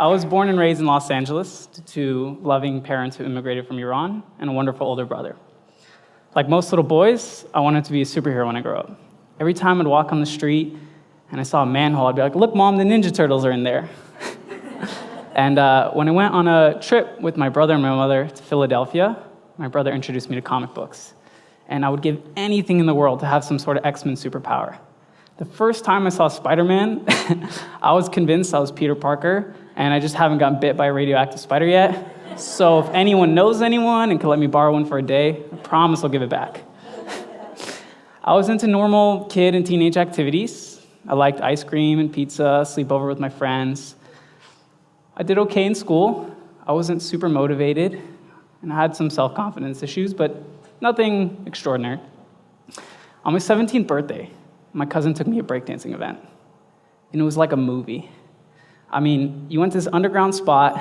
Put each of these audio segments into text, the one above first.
I was born and raised in Los Angeles to loving parents who immigrated from Iran and a wonderful older brother. Like most little boys, I wanted to be a superhero when I grew up. Every time I'd walk on the street and I saw a manhole, I'd be like, "Look, Mom, the Ninja Turtles are in there." And when I went on a trip with my brother and my mother to Philadelphia, my brother introduced me to comic books. And I would give anything in the world to have some sort of X-Men superpower. The first time I saw Spider-Man, I was convinced I was Peter Parker, and I just haven't gotten bit by a radioactive spider yet. So if anyone knows anyone and can let me borrow one for a day, I promise I'll give it back. I was into normal kid and teenage activities. I liked ice cream and pizza, sleepover with my friends. I did okay in school. I wasn't super motivated, and I had some self-confidence issues, but nothing extraordinary. On my 17th birthday, my cousin took me to a breakdancing event, and it was like a movie. I mean, you went to this underground spot,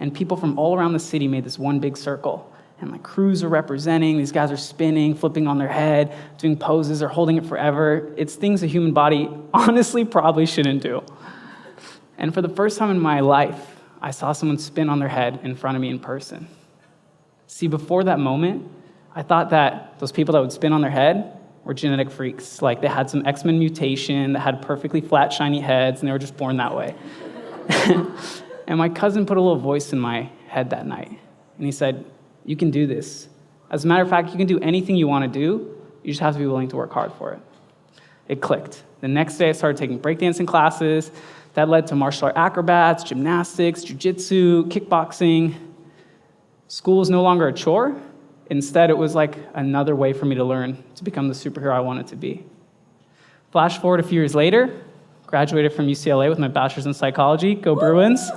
and people from all around the city made this one big circle, and like crews are representing, these guys are spinning, flipping on their head, doing poses, or holding it forever. It's things a human body honestly probably shouldn't do. And for the first time in my life, I saw someone spin on their head in front of me in person. See, before that moment, I thought that those people that would spin on their head were genetic freaks. Like they had some X-Men mutation that had perfectly flat, shiny heads, and they were just born that way. And my cousin put a little voice in my head that night, and he said, "You can do this. As a matter of fact, you can do anything you want to do. You just have to be willing to work hard for it." It clicked. The next day, I started taking breakdancing classes. That led to martial art acrobats, gymnastics, jiu-jitsu, kickboxing. School was no longer a chore. Instead, it was like another way for me to learn to become the superhero I wanted to be. Flash forward a few years later, graduated from UCLA with my bachelor's in psychology. Go Bruins.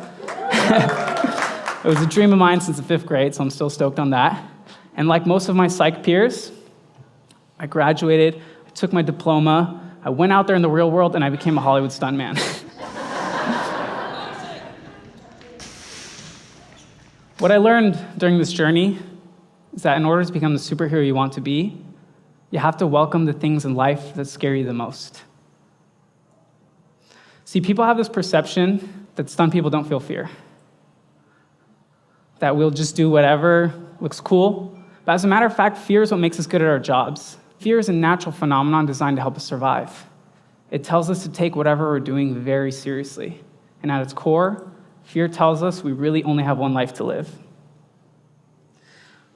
It was a dream of mine since the 5th grade, so I'm still stoked on that. And like most of my psych peers, I graduated, I took my diploma, I went out there in the real world, and I became a Hollywood stuntman. What I learned during this journey is that in order to become the superhero you want to be, you have to welcome the things in life that scare you the most. See, people have this perception that stunt people don't feel fear, that we'll just do whatever looks cool. But as a matter of fact, fear is what makes us good at our jobs. Fear is a natural phenomenon designed to help us survive. It tells us to take whatever we're doing very seriously. And at its core, fear tells us we really only have one life to live.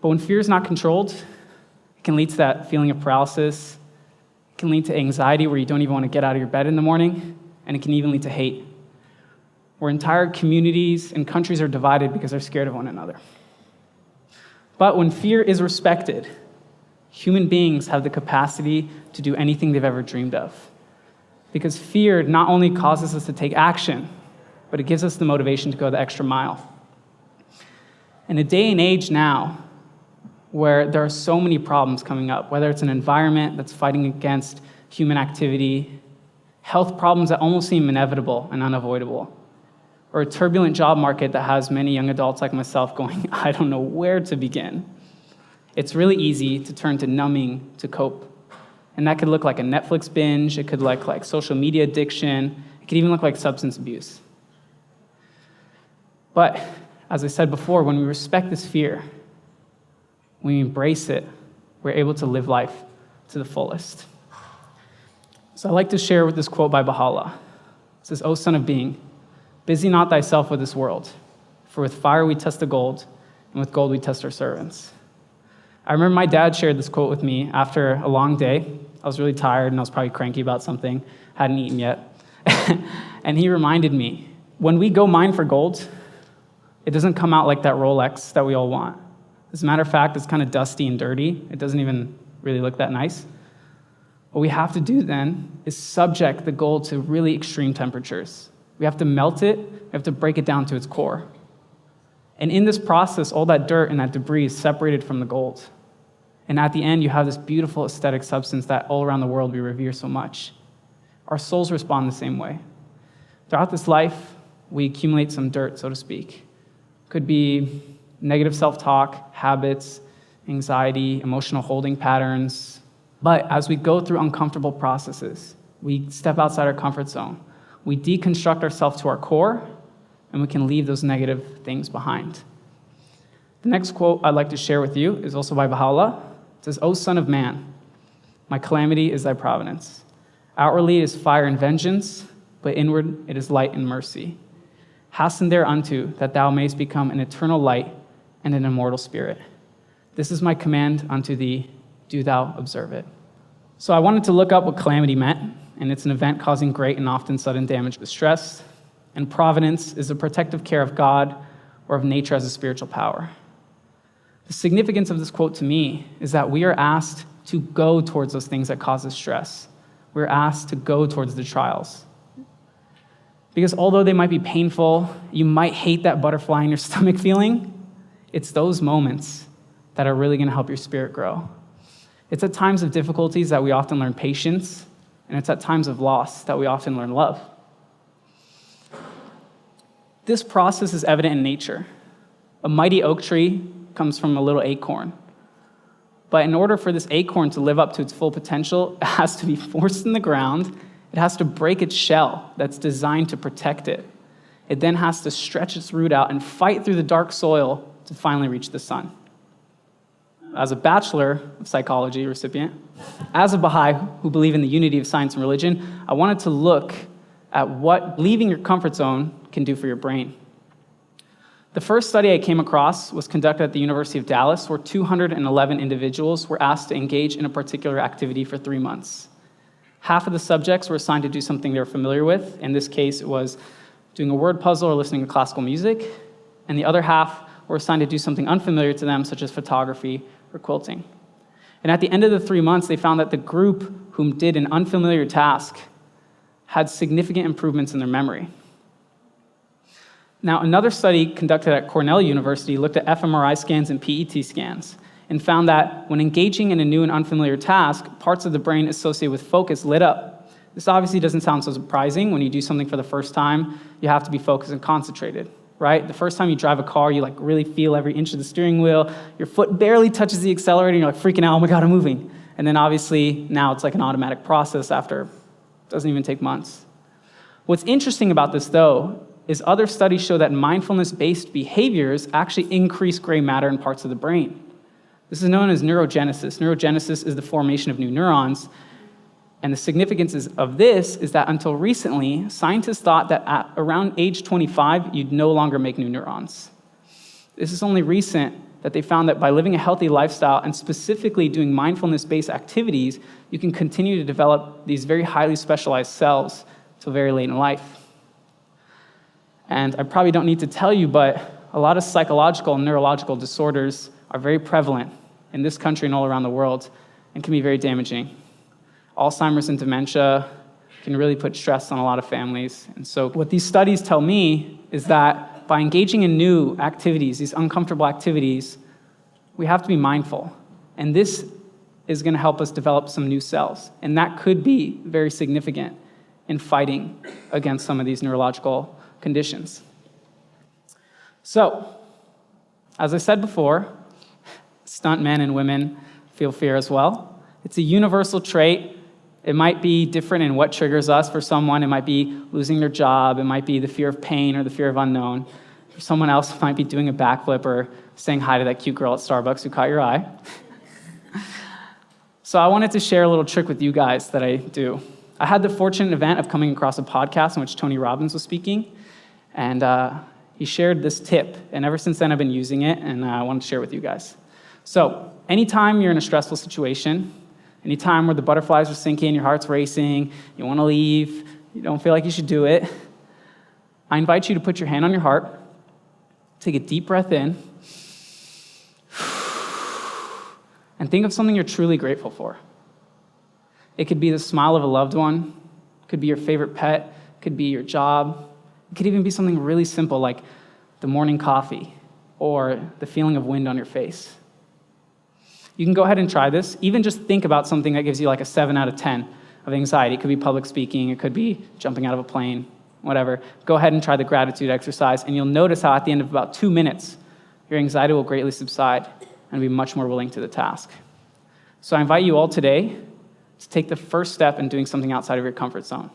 But when fear is not controlled, it can lead to that feeling of paralysis. It can lead to anxiety where you don't even want to get out of your bed in the morning. And it can even lead to hate, where entire communities and countries are divided because they're scared of one another. But when fear is respected, human beings have the capacity to do anything they've ever dreamed of. Because fear not only causes us to take action, but it gives us the motivation to go the extra mile. In a day and age now, where there are so many problems coming up, whether it's an environment that's fighting against human activity, health problems that almost seem inevitable and unavoidable, or a turbulent job market that has many young adults like myself going, "I don't know where to begin." It's really easy to turn to numbing to cope. And that could look like a Netflix binge, it could look like social media addiction, it could even look like substance abuse. But, as I said before, when we respect this fear, when we embrace it, we're able to live life to the fullest. So I'd like to share with this quote by Baha'u'llah. It says, "O son of being, busy not thyself with this world, for with fire we test the gold, and with gold we test our servants." I remember my dad shared this quote with me after a long day. I was really tired, and I was probably cranky about something, hadn't eaten yet. And he reminded me, when we go mine for gold, it doesn't come out like that Rolex that we all want. As a matter of fact, it's kind of dusty and dirty. It doesn't even really look that nice. What we have to do then is subject the gold to really extreme temperatures. We have to melt it, we have to break it down to its core. And in this process, all that dirt and that debris is separated from the gold. And at the end, you have this beautiful aesthetic substance that all around the world we revere so much. Our souls respond the same way. Throughout this life, we accumulate some dirt, so to speak. Could be negative self-talk, habits, anxiety, emotional holding patterns. But as we go through uncomfortable processes, we step outside our comfort zone. We deconstruct ourselves to our core, and we can leave those negative things behind. The next quote I'd like to share with you is also by Baha'u'llah. It says, "O son of man, my calamity is thy providence. Outwardly it is fire and vengeance, but inward it is light and mercy. Hasten thereunto, that thou mayest become an eternal light and an immortal spirit. This is my command unto thee, do thou observe it." So I wanted to look up what calamity meant, and it's an event causing great and often sudden damage or distress. And providence is the protective care of God or of nature as a spiritual power. The significance of this quote to me is that we are asked to go towards those things that cause us stress. We're asked to go towards the trials. Because although they might be painful, you might hate that butterfly in your stomach feeling, it's those moments that are really going to help your spirit grow. It's at times of difficulties that we often learn patience, and it's at times of loss that we often learn love. This process is evident in nature. A mighty oak tree comes from a little acorn. But in order for this acorn to live up to its full potential, it has to be forced in the ground. It has to break its shell that's designed to protect it. It then has to stretch its root out and fight through the dark soil to finally reach the sun. As a Bachelor of Psychology recipient, as a Baha'i who believe in the unity of science and religion, I wanted to look at what leaving your comfort zone can do for your brain. The first study I came across was conducted at the University of Dallas, where 211 individuals were asked to engage in a particular activity for 3 months. Half of the subjects were assigned to do something they were familiar with. In this case, it was doing a word puzzle or listening to classical music. And the other half were assigned to do something unfamiliar to them, such as photography or quilting. And at the end of the 3 months, they found that the group whom did an unfamiliar task had significant improvements in their memory. Now, another study conducted at Cornell University looked at fMRI scans and PET scans and found that when engaging in a new and unfamiliar task, parts of the brain associated with focus lit up. This obviously doesn't sound so surprising. When you do something for the first time, you have to be focused and concentrated, right? The first time you drive a car, you really feel every inch of the steering wheel. Your foot barely touches the accelerator, and you're freaking out, oh my God, I'm moving. And then obviously now it's like an automatic process after, it doesn't even take months. What's interesting about this though, is other studies show that mindfulness-based behaviors actually increase gray matter in parts of the brain. This is known as neurogenesis. Neurogenesis is the formation of new neurons, and the significance of this is that until recently, scientists thought that at around age 25, you'd no longer make new neurons. This is only recent that they found that by living a healthy lifestyle and specifically doing mindfulness-based activities, you can continue to develop these very highly specialized cells till very late in life. And I probably don't need to tell you, but a lot of psychological and neurological disorders are very prevalent in this country and all around the world and can be very damaging. Alzheimer's and dementia can really put stress on a lot of families. And so what these studies tell me is that by engaging in new activities, these uncomfortable activities, we have to be mindful. And this is going to help us develop some new cells. And that could be very significant in fighting against some of these neurological conditions. So, as I said before, stuntmen and women feel fear as well. It's a universal trait. It might be different in what triggers us. For someone, it might be losing their job. It might be the fear of pain or the fear of unknown. For someone else, it might be doing a backflip or saying hi to that cute girl at Starbucks who caught your eye. So I wanted to share a little trick with you guys that I do. I had the fortunate event of coming across a podcast in which Tony Robbins was speaking, and he shared this tip, and ever since then I've been using it, and I wanted to share it with you guys. So anytime you're in a stressful situation, anytime where the butterflies are sinking, your heart's racing, you want to leave, you don't feel like you should do it, I invite you to put your hand on your heart, take a deep breath in, and think of something you're truly grateful for. It could be the smile of a loved one, it could be your favorite pet, it could be your job, it could even be something really simple like the morning coffee or the feeling of wind on your face. You can go ahead and try this. Even just think about something that gives you like a 7 out of 10 of anxiety. It could be public speaking, it could be jumping out of a plane, whatever. Go ahead and try the gratitude exercise, and you'll notice how at the end of about 2 minutes, your anxiety will greatly subside and be much more willing to the task. So I invite you all today to take the first step in doing something outside of your comfort zone.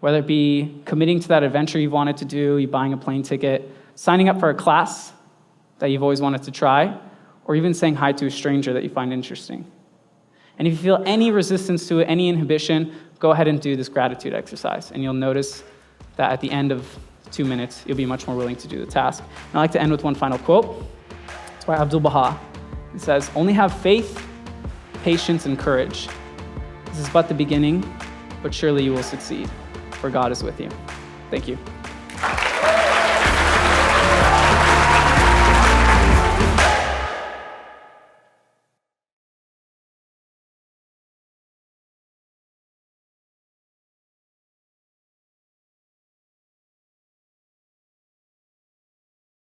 Whether it be committing to that adventure you've wanted to do, you buying a plane ticket, signing up for a class that you've always wanted to try, or even saying hi to a stranger that you find interesting. And if you feel any resistance to it, any inhibition, go ahead and do this gratitude exercise, and you'll notice that at the end of 2 minutes, you'll be much more willing to do the task. And I like to end with one final quote. It's by Abdul Baha. It says, "Only have faith, patience, and courage. This is but the beginning, but surely you will succeed, for God is with you." Thank you.